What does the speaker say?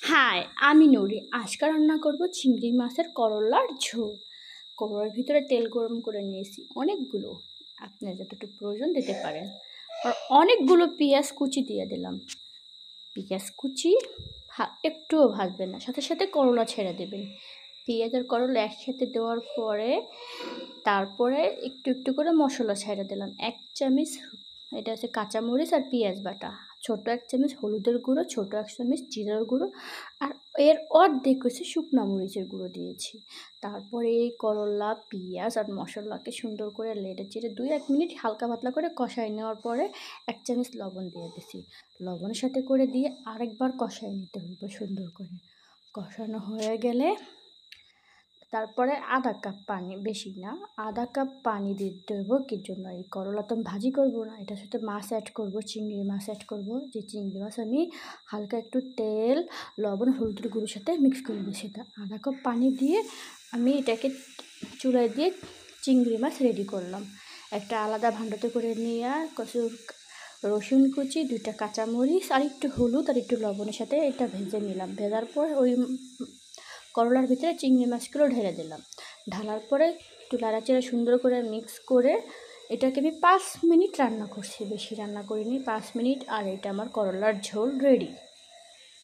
High, আমি নুরি। আজকে রান্না করব চিংড়ি মাছের করলার ঝোল। করলার ভিতরে তেল গরম করে নিয়েছি অনেকগুলো, আপনার যতটুকু প্রয়োজন দিতে পারেন। আর অনেকগুলো পেঁয়াজ কুচি দিয়ে দিলাম। পেঁয়াজ কুচি একটুও ভাজবেন না, সাথে সাথে করলা ছেড়ে দেবেন। পেঁয়াজ আর করলা একসাথে দেওয়ার পরে তারপরে একটু একটু করে মশলা ছেড়ে দিলাম। 1 চামচ এটা হচ্ছে কাঁচামরিচ আর পেঁয়াজ বাটা, ছোটো 1 চামচ হলুদের গুঁড়ো, ছোটো 1 চামচ জিরার গুঁড়ো, আর এর অর্ধেক হচ্ছে শুকনা মরিচের গুঁড়ো দিয়েছি। তারপরে এই করলা, পেঁয়াজ আর মশলাকে সুন্দর করে নেড়ে চেড়ে 2-1 মিনিট হালকা পাতলা করে কষায় নেওয়ার পরে 1 চামচ লবণ দিয়ে দিয়েছি। লবণের সাথে করে দিয়ে আরেকবার কষায় নিতে হবে সুন্দর করে। কষানো হয়ে গেলে তারপরে আধা কাপ পানি, বেশি না, আধা কাপ পানি দিতে হবে। কী জন্য? এই করলা তো ভাজি করব না, এটার সাথে মাছ অ্যাড করব, চিংড়ি মাছ অ্যাড করব। যে চিংড়ি মাছ আমি হালকা একটু তেল, লবণ, হলুদের গুঁড়োর সাথে মিক্স করে দিয়েছি। তা আধা কাপ পানি দিয়ে আমি এটাকে চুলায় দিয়ে চিংড়ি মাছ রেডি করলাম। একটা আলাদা ভাণ্ডাতে করে নিয়ে রসুন কুচি, 2টা কাঁচামরিচ আর একটু হলুদ আর একটু লবণের সাথে এটা ভেজে নিলাম। ভেজার পর ওই করলার ভিতরে চিংড়ি মাছগুলো ঢেলে দিলাম। ঢালার পরে একটু নাড়াচাড়া সুন্দর করে মিক্স করে এটাকে আমি 5 মিনিট রান্না করছি, বেশি রান্না করিনি, 5 মিনিট। আর এটা আমার করলার ঝোল রেডি।